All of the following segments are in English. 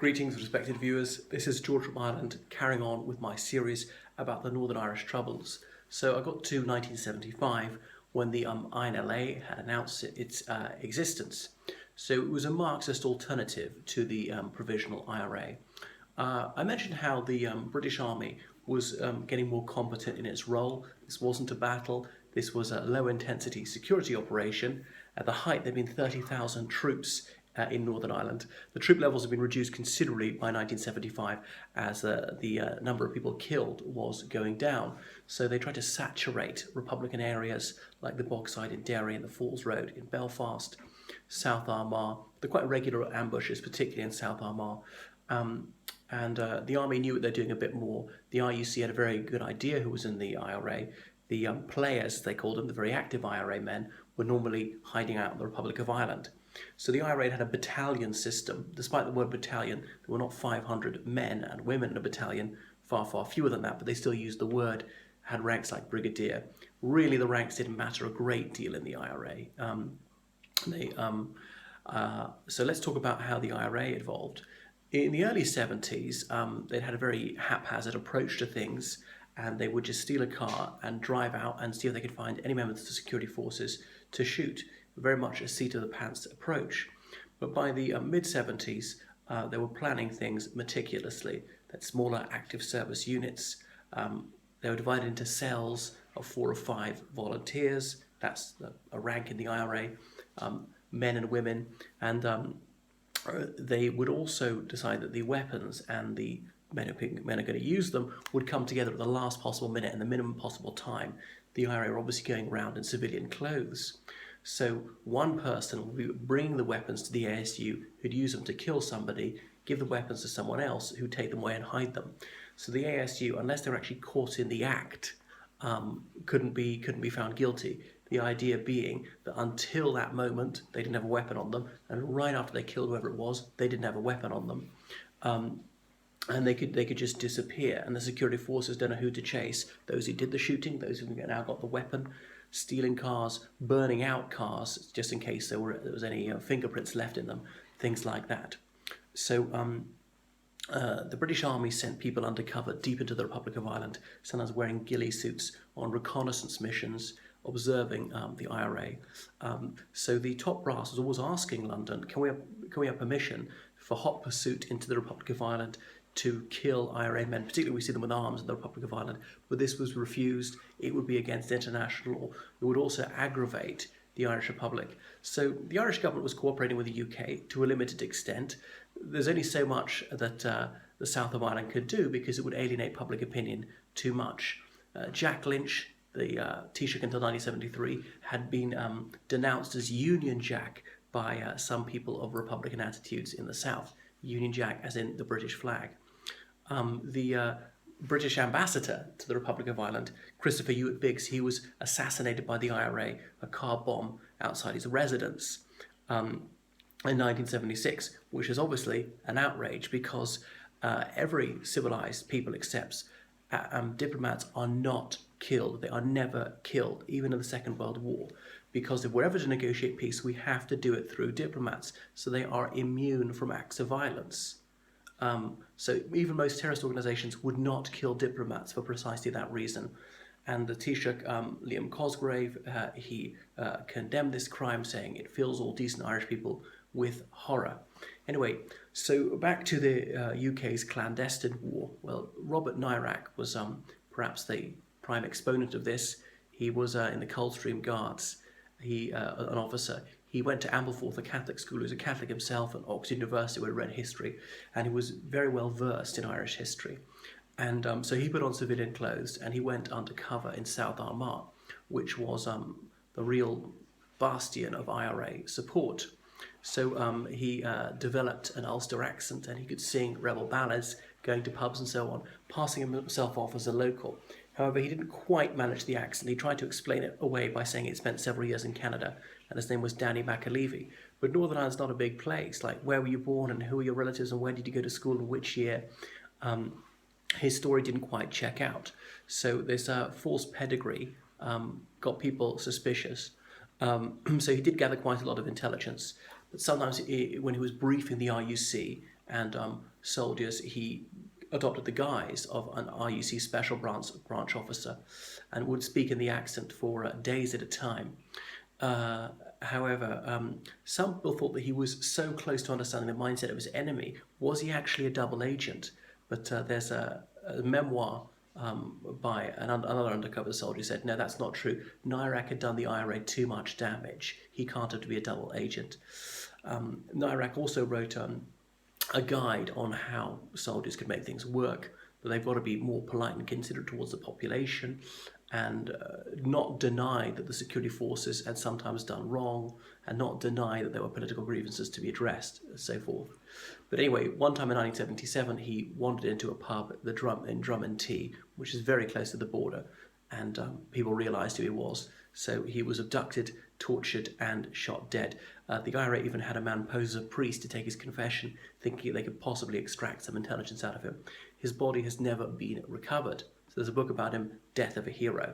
Greetings, respected viewers. This is George from Ireland, carrying on with my series about the Northern Irish Troubles. So I got to 1975 when the INLA had announced its existence. So it was a Marxist alternative to the provisional IRA. I mentioned how the British Army was getting more competent in its role. This wasn't a battle. This was a low-intensity security operation. At the height, there had been 30,000 troops in Northern Ireland. The troop levels have been reduced considerably by 1975 as the number of people killed was going down. So they tried to saturate Republican areas like the Bogside in Derry and the Falls Road in Belfast, South Armagh. They're quite regular ambushes, particularly in South Armagh. The army knew what they're doing a bit more. The RUC had a very good idea who was in the IRA. The players, they called them, the very active IRA men, were normally hiding out in the Republic of Ireland. So the IRA had a battalion system. Despite the word battalion, there were not 500 men and women in a battalion, far, far fewer than that, but they still used the word, had ranks like brigadier. Really, the ranks didn't matter a great deal in the IRA. So let's talk about how the IRA evolved. In the early 70s, they'd had a very haphazard approach to things, and they would just steal a car and drive out and see if they could find any members of the security forces to shoot. Very much a seat-of-the-pants approach. But by the mid-70s, they were planning things meticulously. That smaller active service units, they were divided into cells of 4 or 5 volunteers. That's a rank in the IRA, men and women. And they would also decide that the weapons and the men are going to use them would come together at the last possible minute and the minimum possible time. The IRA are obviously going around in civilian clothes. So one person would be bringing the weapons to the ASU who'd use them to kill somebody, give the weapons to someone else who'd take them away and hide them. So the ASU, unless they were actually caught in the act, couldn't be found guilty. The idea being that until that moment, they didn't have a weapon on them, and right after they killed whoever it was, they didn't have a weapon on them. And they could just disappear, and the security forces don't know who to chase. Those who did the shooting, those who now got the weapon, stealing cars, burning out cars, just in case there was any fingerprints left in them, things like that. So the British Army sent people undercover deep into the Republic of Ireland, sometimes wearing ghillie suits on reconnaissance missions, observing the IRA. So the top brass was always asking London, can we have permission for hot pursuit into the Republic of Ireland to kill IRA men, particularly we see them with arms in the Republic of Ireland, but this was refused. It would be against international law. It would also aggravate the Irish Republic. So the Irish government was cooperating with the UK to a limited extent. There's only so much that the south of Ireland could do because it would alienate public opinion too much. Jack Lynch, the Taoiseach until 1973, had been denounced as Union Jack by some people of Republican attitudes in the south. Union Jack as in the British flag. The British ambassador to the Republic of Ireland, Christopher Hewitt Biggs, he was assassinated by the IRA, a car bomb outside his residence in 1976, which is obviously an outrage because every civilized people accepts diplomats are not killed. They are never killed, even in the Second World War, because if we're ever to negotiate peace, we have to do it through diplomats, so they are immune from acts of violence. So even most terrorist organizations would not kill diplomats for precisely that reason. And the Taoiseach, Liam Cosgrave, he condemned this crime, saying it fills all decent Irish people with horror. Anyway, so back to the UK's clandestine war. Well, Robert Nairac was perhaps the prime exponent of this. He was in the Coldstream Guards, an officer. He went to Ampleforth, a Catholic school. He was a Catholic himself at Oxford University, where he read history, and he was very well versed in Irish history. And so he put on civilian clothes and he went undercover in South Armagh, which was the real bastion of IRA support. So he developed an Ulster accent, and he could sing rebel ballads, going to pubs and so on, passing himself off as a local. However, he didn't quite manage the accent. He tried to explain it away by saying he'd spent several years in Canada, and his name was Danny McAlevey. But Northern Ireland's not a big place. Like, where were you born, and who were your relatives, and where did you go to school, and which year? His story didn't quite check out. So this false pedigree got people suspicious. So he did gather quite a lot of intelligence. But sometimes when he was briefing the RUC and soldiers. He adopted the guise of an RUC special branch officer and would speak in the accent for days at a time. However, some people thought that he was so close to understanding the mindset of his enemy. Was he actually a double agent? But there's a memoir by another undercover soldier who said, no, that's not true. Nairac had done the IRA too much damage. He can't have to be a double agent. Nairac also wrote a guide on how soldiers could make things work, that they've got to be more polite and considerate towards the population, and not deny that the security forces had sometimes done wrong, and not deny that there were political grievances to be addressed, and so forth. But anyway, one time in 1977, he wandered into a pub at the Drum and Tea, which is very close to the border, and people realised who he was. So he was abducted, tortured, and shot dead. The IRA even had a man pose as a priest to take his confession, thinking they could possibly extract some intelligence out of him. His body has never been recovered. So there's a book about him, Death of a Hero.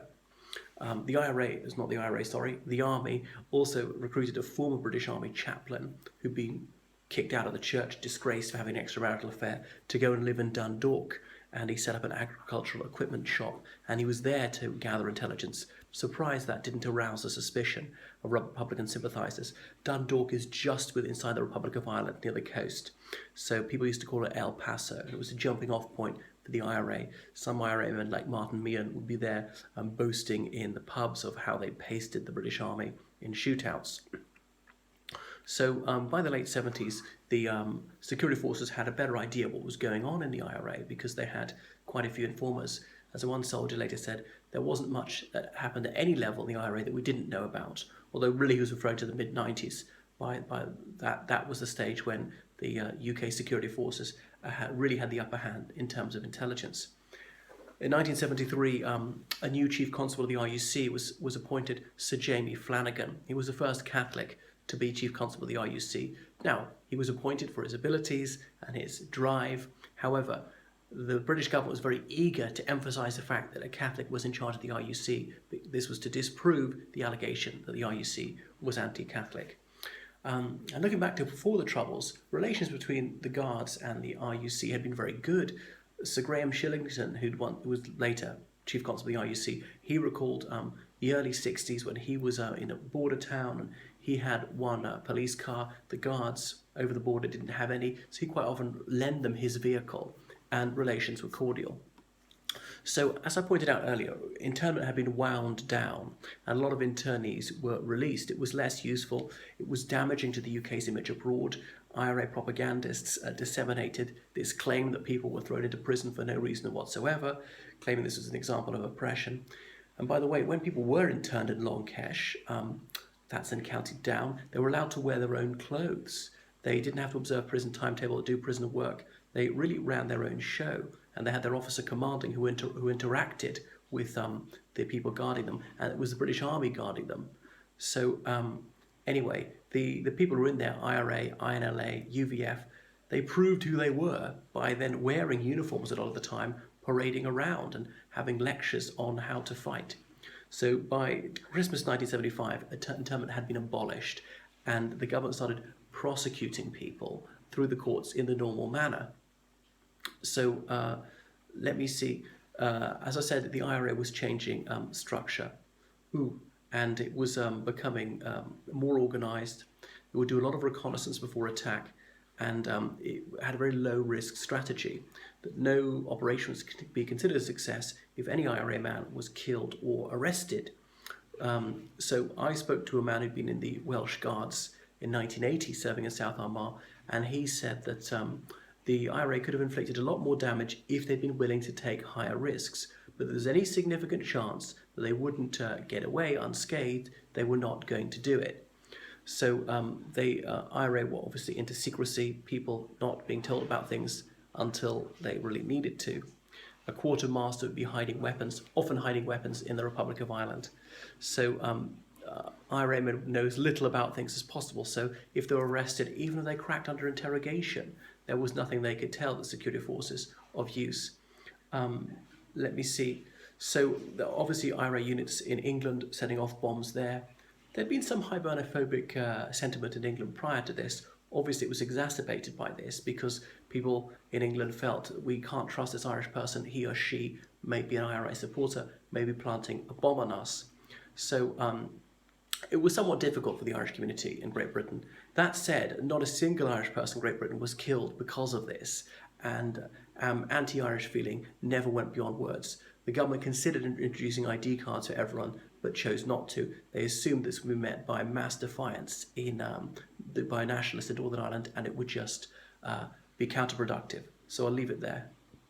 The Army also recruited a former British Army chaplain who'd been kicked out of the church, disgraced for having an extramarital affair, to go and live in Dundalk. And he set up an agricultural equipment shop, and he was there to gather intelligence. Surprised that didn't arouse the suspicion of Republican sympathisers. Dundalk is just inside the Republic of Ireland, near the coast. So people used to call it El Paso. It was a jumping off point for the IRA. Some IRA men like Martin Meehan would be there boasting in the pubs of how they pasted the British Army in shootouts. So by the late 70s, the security forces had a better idea of what was going on in the IRA because they had quite a few informers. As one soldier later said, there wasn't much that happened at any level in the IRA that we didn't know about, although really he was referring to the mid-90s. By that was the stage when the UK security forces really had the upper hand in terms of intelligence. In 1973, a new chief constable of the RUC was appointed, Sir Jamie Flanagan. He was the first Catholic to be chief constable of the RUC. Now, he was appointed for his abilities and his drive. However, the British government was very eager to emphasise the fact that a Catholic was in charge of the RUC. This was to disprove the allegation that the RUC was anti-Catholic. And looking back to before the Troubles, relations between the Guards and the RUC had been very good. Sir Graham Shillington, who was later chief constable of the RUC, he recalled the early 60s when he was in a border town, and he had one police car. The Guards over the border didn't have any, so he quite often lent them his vehicle, and relations were cordial. So, as I pointed out earlier, internment had been wound down, and a lot of internees were released. It was less useful. It was damaging to the UK's image abroad. IRA propagandists disseminated this claim that people were thrown into prison for no reason whatsoever, claiming this was an example of oppression. And by the way, when people were interned in Long Kesh, that's in County Down, they were allowed to wear their own clothes. They didn't have to observe prison timetable or do prisoner work. They really ran their own show, and they had their officer commanding who interacted with the people guarding them, and it was the British Army guarding them. So anyway, the people who were in there, IRA, INLA, UVF, they proved who they were by then wearing uniforms a lot of the time, parading around and having lectures on how to fight. So by Christmas 1975, internment had been abolished, and the government started prosecuting people through the courts in the normal manner. So let me see. As I said, the IRA was changing structure, and it was becoming more organised. It would do a lot of reconnaissance before attack, and it had a very low-risk strategy. That no operation was to be considered a success if any IRA man was killed or arrested. So I spoke to a man who'd been in the Welsh Guards in 1980, serving in South Armagh, and he said that the IRA could have inflicted a lot more damage if they'd been willing to take higher risks. But if there's any significant chance that they wouldn't get away unscathed, they were not going to do it. So the IRA were obviously into secrecy, people not being told about things until they really needed to. A quartermaster would be hiding weapons, often hiding weapons in the Republic of Ireland. So IRA knows little about things as possible. So if they were arrested, even if they cracked under interrogation, there was nothing they could tell the security forces of use. Let me see. So obviously IRA units in England setting off bombs there. There'd been some hibernophobic sentiment in England prior to this. Obviously, it was exacerbated by this because people in England felt that we can't trust this Irish person. He or she may be an IRA supporter, may be planting a bomb on us. So it was somewhat difficult for the Irish community in Great Britain. That said, not a single Irish person in Great Britain was killed because of this, and anti-Irish feeling never went beyond words. The government considered introducing ID cards for everyone, but chose not to. They assumed this would be met by mass defiance by nationalists in Northern Ireland, and it would just be counterproductive. So I'll leave it there.